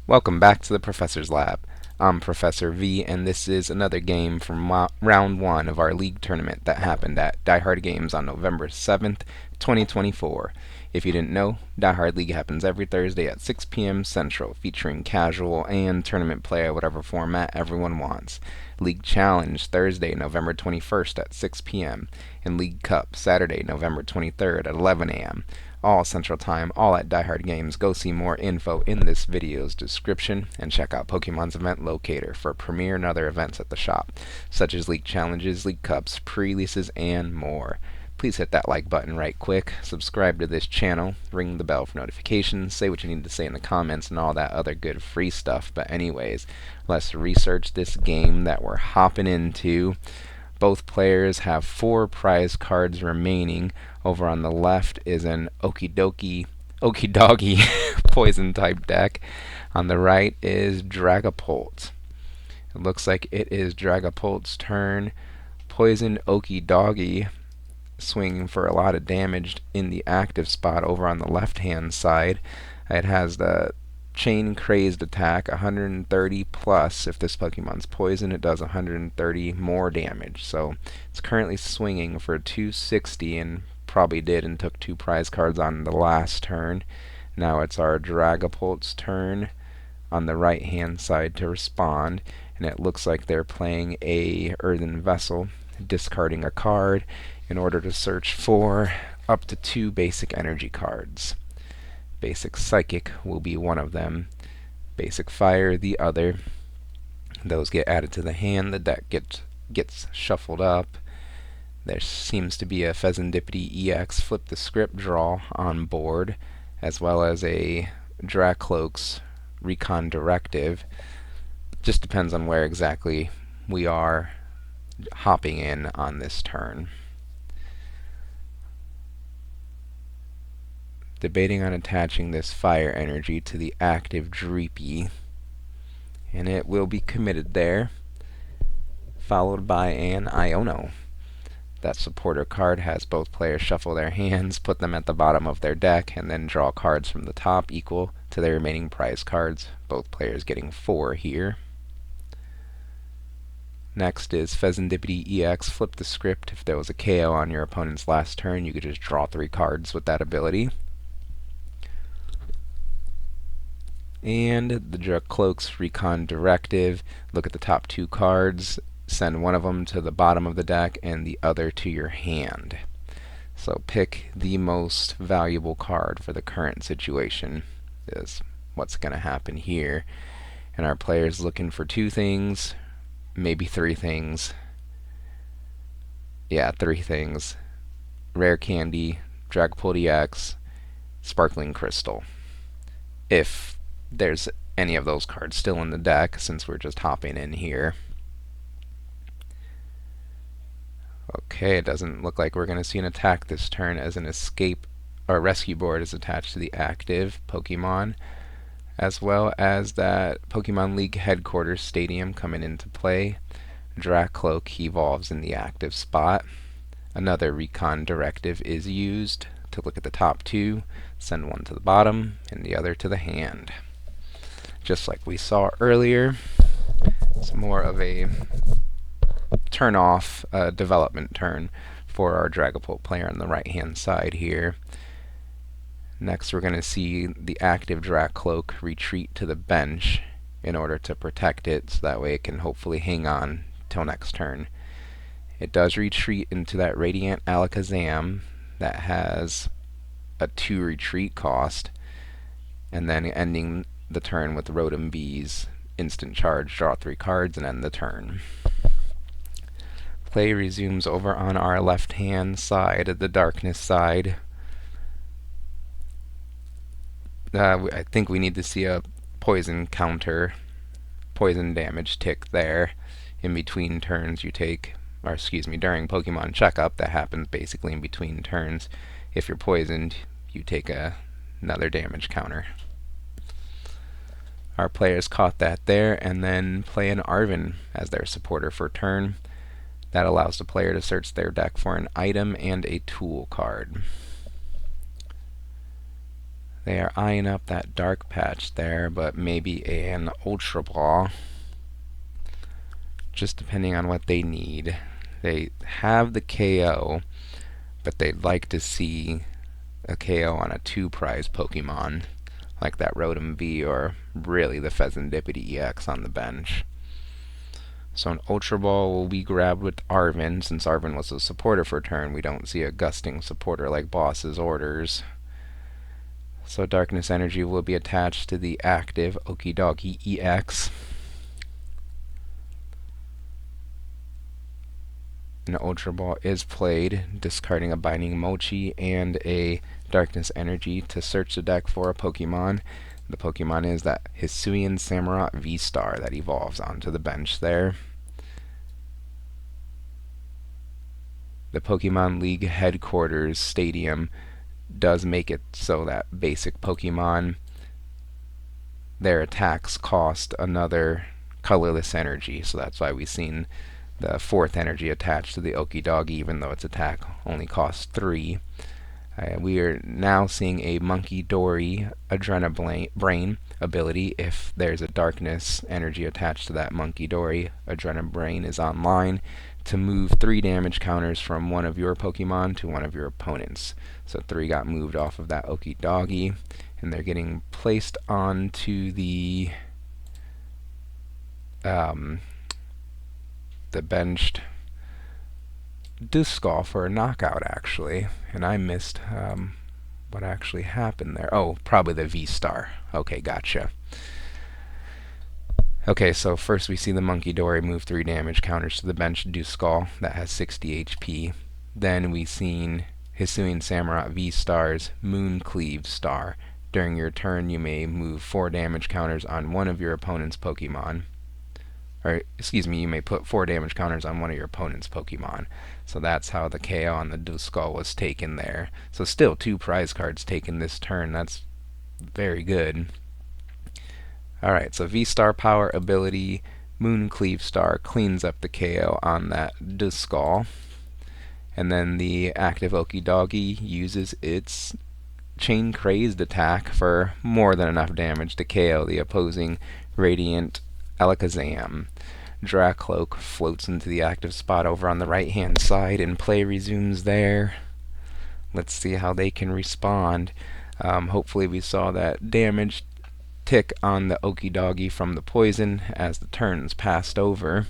Welcome back to the Professor's Lab. I'm Professor V, and this is another game from round 1 of our league tournament that happened at Die Hard Games on November 7th, 2024. If you didn't know, Die Hard League happens every Thursday at 6 p.m. Central, featuring casual and tournament play at whatever format everyone wants. League Challenge Thursday, November 21st at 6 p.m., and League Cup Saturday, November 23rd at 11 a.m. All Central Time, all at Die Hard Games. Go see more info in this video's description, and check out Pokemon's event locator for premiere and other events at the shop, such as League Challenges, League Cups, pre-releases, and more. Please hit that like button right quick, subscribe to this channel, ring the bell for notifications, say what you need to say in the comments, and all that other good free stuff. But anyways, let's research this game that we're hopping into. Both players have 4 prize cards remaining. Over on the left is an Okie Doggy poison type deck. On the right is Dragapult. It looks like it is Dragapult's turn. Poison Okie Doggy swinging for a lot of damage in the active spot over on the left hand side. It has the Chain Crazed attack, 130 plus. If this Pokemon's poison, it does 130 more damage. So it's currently swinging for 260 and probably did and took 2 prize cards on the last turn. Now it's our Dragapult's turn on the right hand side to respond, and it looks like they're playing a Earthen Vessel, discarding a card in order to search for up to 2 basic energy cards. Basic Psychic will be one of them, Basic Fire the other. Those get added to the hand, the deck gets shuffled up. There seems to be a Fezandipity EX Flip the Script draw on board, as well as a Dracloak's Recon Directive. Just depends on where exactly we are hopping in on this turn. Debating on attaching this fire energy to the active Dreepy, and it will be committed there, followed by an Iono. That supporter card has both players shuffle their hands, put them at the bottom of their deck, and then draw cards from the top equal to their remaining prize cards, both players getting 4 here. Next is Fezandipity EX Flip the Script. If there was a KO on your opponent's last turn, you could just draw 3 cards with that ability. And the Dracloak's Recon Directive. Look at the top 2 cards, send one of them to the bottom of the deck and the other to your hand. So pick the most valuable card for the current situation is what's going to happen here. And our player's looking for 2 things, maybe 3 things. Yeah, 3 things. Rare Candy, Dragapult EX, Sparkling Crystal. If there's any of those cards still in the deck, since we're just hopping in here. Okay, it doesn't look like we're going to see an attack this turn, as an escape or rescue board is attached to the active Pokemon, as well as that Pokemon League Headquarters Stadium coming into play. Dracloak evolves in the active spot. Another Recon Directive is used to look at the top 2, send one to the bottom and the other to the hand. Just like we saw earlier, it's more of a turn off development turn for our Dragapult player on the right hand side here. Next we're going to see the active Dracloak retreat to the bench in order to protect it, so that way it can hopefully hang on till next turn. It does retreat into that Radiant Alakazam that has a 2 retreat cost, and then ending the turn with Rotom Bees instant charge, draw 3 cards and end the turn. Play resumes over on our left hand side, the Darkness side. I think we need to see a poison counter, poison damage tick there in between turns you take, or excuse me, during Pokemon Checkup. That happens basically in between turns. If you're poisoned, you take another damage counter. Our players caught that there, and then play an Arven as their supporter for turn. That allows the player to search their deck for an item and a tool card. They are eyeing up that dark patch there, but maybe an Ultra Ball, just depending on what they need. They have the KO, but they'd like to see a KO on a 2-prize Pokemon, like that Rotom V or really the Pheasantipity EX on the bench. So an Ultra Ball will be grabbed with Arven. Since Arven was a supporter for turn, we don't see a gusting supporter like Boss's orders. So Darkness Energy will be attached to the active Okidogi EX. An Ultra Ball is played, discarding a Binding Mochi and a Darkness Energy to search the deck for a Pokemon. The Pokemon is that Hisuian Samurott V-Star that evolves onto the bench there. The Pokemon League headquarters stadium does make it so that basic Pokemon, their attacks cost another colorless energy, so that's why we've seen the 4th energy attached to the Okidogi, even though its attack only costs 3. We are now seeing a Monkey Dory Adrenabrain ability. If there's a Darkness energy attached to that Monkey Dory, Adrenabrain is online to move 3 damage counters from one of your Pokemon to one of your opponents. So 3 got moved off of that Okidogi, and they're getting placed onto the benched Duskull for a knockout, actually. And I missed what actually happened there. Oh, probably the V-Star. Okay, gotcha. Okay, so first we see the Monkey Dory move 3 damage counters to the bench Duskull that has 60 HP. Then we seen Hisuian Samurott V-Star's Mooncleave Star. During your turn, you may move 4 damage counters on one of your opponent's Pokemon. Or, excuse me, you may put 4 damage counters on one of your opponent's Pokemon. So that's how the KO on the Duskull was taken there. So still 2 prize cards taken this turn. That's very good. Alright, so V-Star power ability, Mooncleave Star cleans up the KO on that Duskull. And then the active Okidogi uses its Chain Crazed attack for more than enough damage to KO the opposing Radiant Alakazam. Dracloak floats into the active spot over on the right hand side and play resumes there. Let's see how they can respond. Hopefully we saw that damage tick on the Okidogi from the poison as the turns passed over.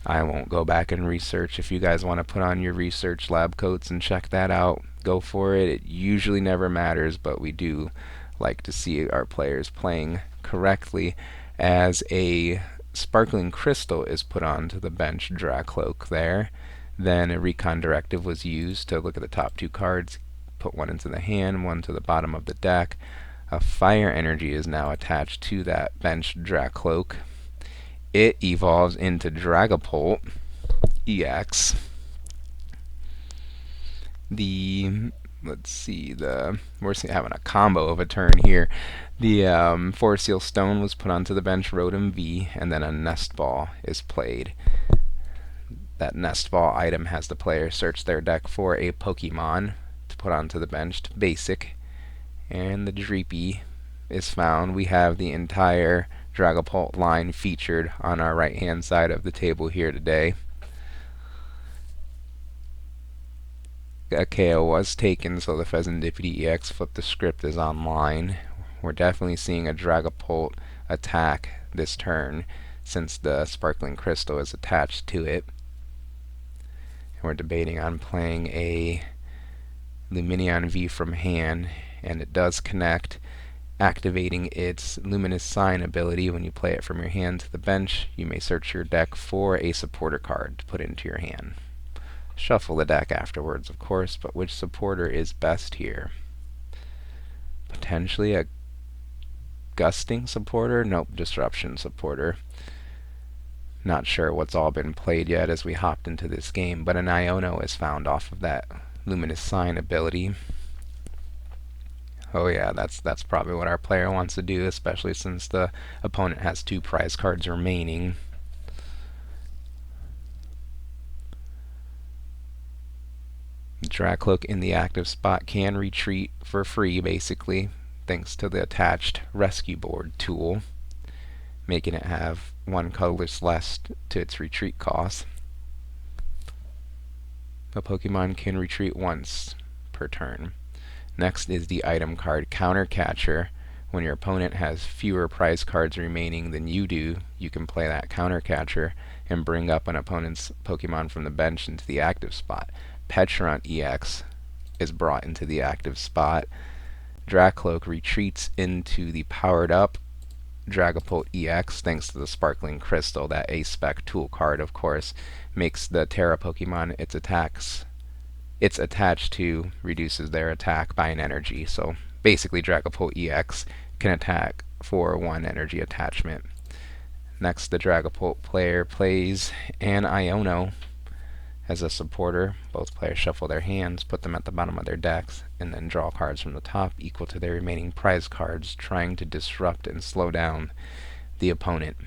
I won't go back and research. If you guys want to put on your research lab coats and check that out, go for it. It usually never matters, but we do like to see our players playing correctly. As a Sparkling Crystal is put onto the bench Dracloak there. Then a Recon Directive was used to look at the top 2 cards, put one into the hand, one to the bottom of the deck. A Fire Energy is now attached to that bench Dracloak. It evolves into Dragapult EX. We're having a combo of a turn here. The Forest Seal Stone was put onto the bench Rotom V, and then a Nest Ball is played. That Nest Ball item has the player search their deck for a Pokemon to put onto the bench to basic, and the Dreepy is found. We have the entire Dragapult line featured on our right hand side of the table here today. A KO was taken, so the Pheasantipity EX Flip the Script is online. We're definitely seeing a Dragapult attack this turn since the Sparkling Crystal is attached to it. And we're debating on playing a Lumineon V from hand, and it does connect, activating its Luminous Sign ability. When you play it from your hand to the bench, you may search your deck for a supporter card to put into your hand. Shuffle the deck afterwards, of course, but which supporter is best here? Potentially a Gusting supporter? Nope, Disruption supporter. Not sure what's all been played yet as we hopped into this game, but an Iono is found off of that Luminous Sign ability. Oh yeah, that's probably what our player wants to do, especially since the opponent has 2 prize cards remaining. Dragcloak in the active spot can retreat for free, basically, thanks to the attached rescue board tool, making it have 1 colorless less to its retreat cost. A Pokemon can retreat once per turn. Next is the item card Counter Catcher. When your opponent has fewer prize cards remaining than you do, you can play that Counter Catcher and bring up an opponent's Pokemon from the bench into the active spot. Petrunt EX is brought into the active spot. Dragcloak retreats into the powered up Dragapult EX thanks to the Sparkling Crystal. That A-Spec tool card, of course, makes the Terra Pokemon it's attached to reduces their attack by an energy. So basically Dragapult EX can attack for 1 energy attachment. Next, the Dragapult player plays an Iono as a supporter. Both players shuffle their hands, put them at the bottom of their decks, and then draw cards from the top equal to their remaining prize cards, trying to disrupt and slow down the opponent.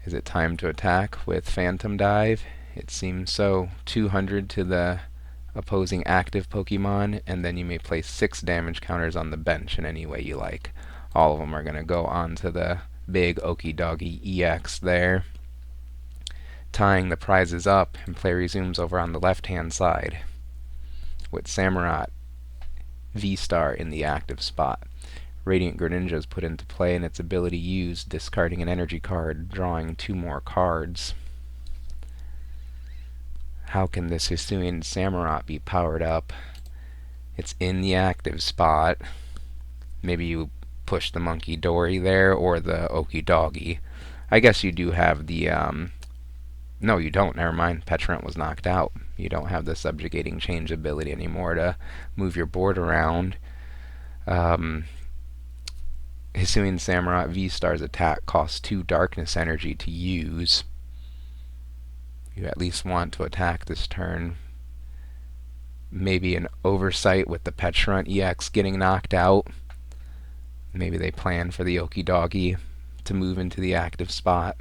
Is it time to attack with Phantom Dive? It seems so. 200 to the opposing active Pokemon, and then you may place 6 damage counters on the bench in any way you like. All of them are going to go onto the big Okie Doggy EX there. Tying the prizes up, and play resumes over on the left-hand side with Samurott V-Star in the active spot. Radiant Greninja is put into play, and its ability used, discarding an energy card, drawing 2 more cards. How can this Hisuian Samurott be powered up? It's in the active spot. Maybe you push the Monkey Dory there, or the Okie Doggy. I guess you do have the, no, you don't. Never mind. Petrunt was knocked out. You don't have the subjugating change ability anymore to move your board around. Hisuian Samurott V-Star's attack costs 2 darkness energy to use. You at least want to attack this turn. Maybe an oversight with the Petrunt EX getting knocked out. Maybe they plan for the Okie Doggy to move into the active spot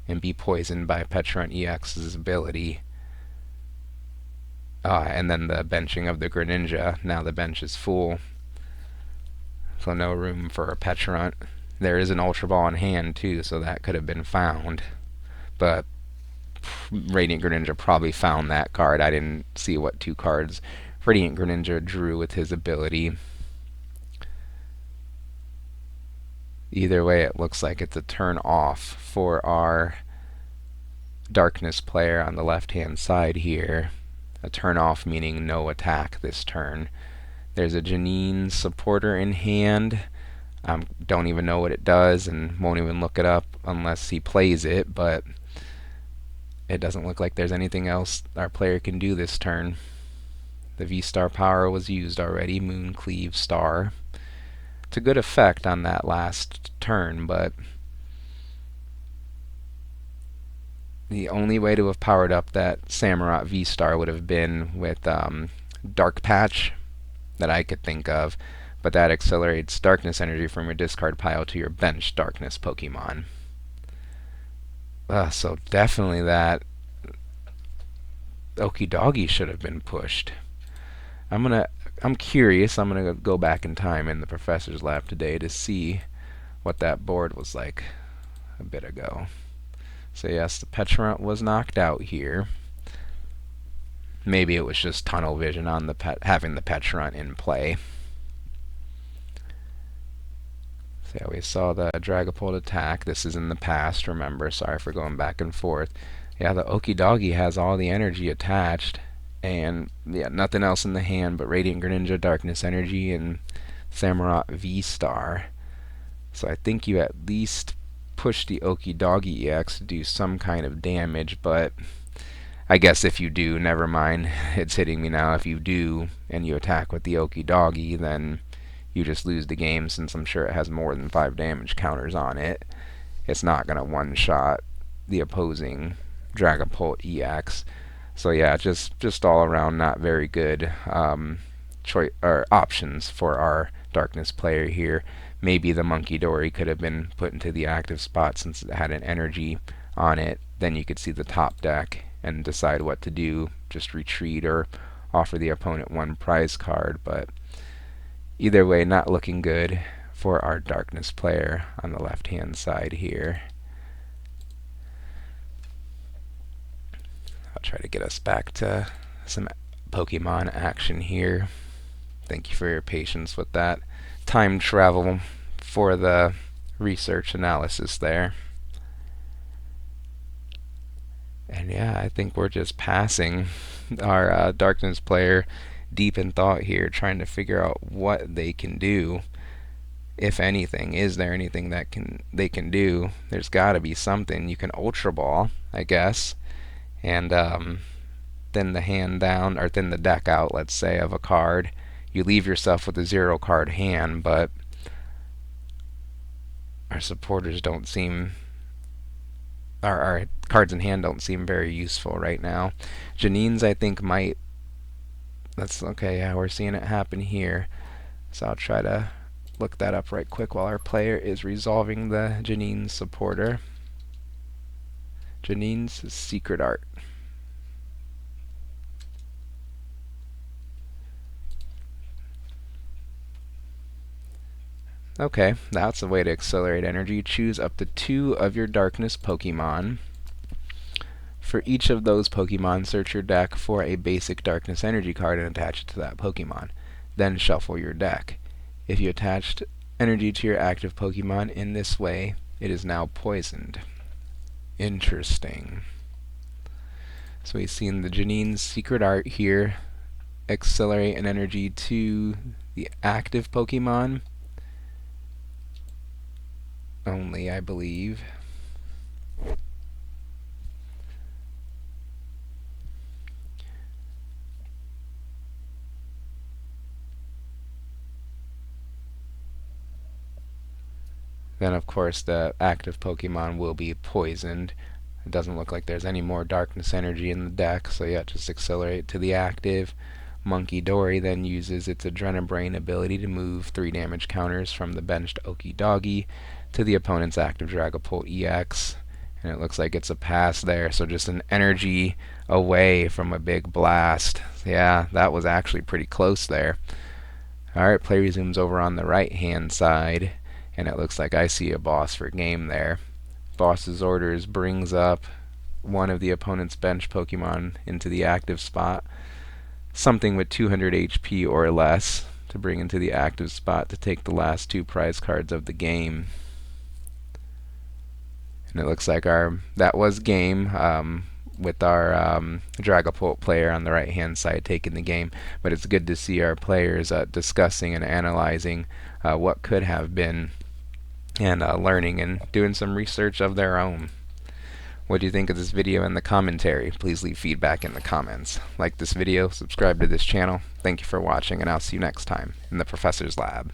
and be poisoned by Petrunt EX's ability. And then the benching of the Greninja. Now the bench is full, so no room for a Petrunt. There is an Ultra Ball in hand too, so that could have been found. But Radiant Greninja probably found that card. I didn't see what 2 cards Radiant Greninja drew with his ability. Either way, it looks like it's a turn off for our Darkness player on the left-hand side here. A turn off meaning no attack this turn. There's a Janine supporter in hand. Don't even know what it does and won't even look it up unless he plays it, but it doesn't look like there's anything else our player can do this turn. The V-Star power was used already. Moon Cleave Star. It's a good effect on that last turn, but the only way to have powered up that Samurott V-Star would have been with Dark Patch that I could think of, but that accelerates darkness energy from your discard pile to your bench darkness Pokemon. So definitely that Okie Doggy should have been pushed. I'm curious. I'm gonna go back in time in the professor's lab today to see what that board was like a bit ago. So yes, the Petrunt was knocked out here. Maybe it was just tunnel vision on the having the Petrunt in play. So yeah, we saw the Dragapult attack. This is in the past, remember. Sorry for going back and forth. Yeah, the Okie Doggy has all the energy attached. And yeah, nothing else in the hand but Radiant Greninja, Darkness Energy, and Samurott V-Star. So I think you at least push the Okie Doggy EX to do some kind of damage, but I guess if you do, never mind. It's hitting me now. If you do, and you attack with the Okie Doggy, then you just lose the game, since I'm sure it has more than 5 damage counters on it. It's not going to one-shot the opposing Dragapult EX. So yeah, just all around not very good options for our Darkness player here. Maybe the Monkey Dory could have been put into the active spot since it had an energy on it. Then you could see the top deck and decide what to do, just retreat or offer the opponent one prize card. But either way, not looking good for our Darkness player on the left hand side here. I'll try to get us back to some Pokemon action here. Thank you for your patience with that time travel for the research analysis there. And yeah, I think we're just passing our Darkness player deep in thought here, trying to figure out what they can do, if anything. Is there anything that they can do? There's got to be something. You can Ultra Ball, I guess, and thin the hand down, or thin the deck out, let's say, of a card. You leave yourself with a 0-card hand, but our supporters don't seem, our cards in hand don't seem very useful right now. Janine's, I think, might, that's okay, yeah, we're seeing it happen here. So I'll try to look that up right quick while our player is resolving the Janine's supporter. Janine's Secret Art. Okay, that's a way to accelerate energy. Choose up to 2 of your Darkness Pokemon. For each of those Pokemon, search your deck for a basic Darkness energy card and attach it to that Pokemon. Then shuffle your deck. If you attached energy to your active Pokemon in this way, it is now poisoned. Interesting. So we've seen the Janine's Secret Art here accelerate an energy to the active Pokemon only, I believe. Then, of course, the active Pokemon will be poisoned. It doesn't look like there's any more Darkness energy in the deck, so yeah, just accelerate to the active. Monkey Dory then uses its Adrenabrain ability to move 3 damage counters from the benched Okidogi to the opponent's active Dragapult EX. And it looks like it's a pass there, so just an energy away from a big blast. Yeah, that was actually pretty close there. Alright, play resumes over on the right hand side, and it looks like I see a boss for game there. Boss's orders brings up one of the opponent's bench Pokemon into the active spot, something with 200 HP or less, to bring into the active spot to take the last 2 prize cards of the game. And it looks like that was game, with our Dragapult player on the right hand side taking the game. But it's good to see our players discussing and analyzing what could have been, and learning and doing some research of their own. What do you think of this video and the commentary? Please leave feedback in the comments. Like this video, subscribe to this channel. Thank you for watching, and I'll see you next time in the Professor's Lab.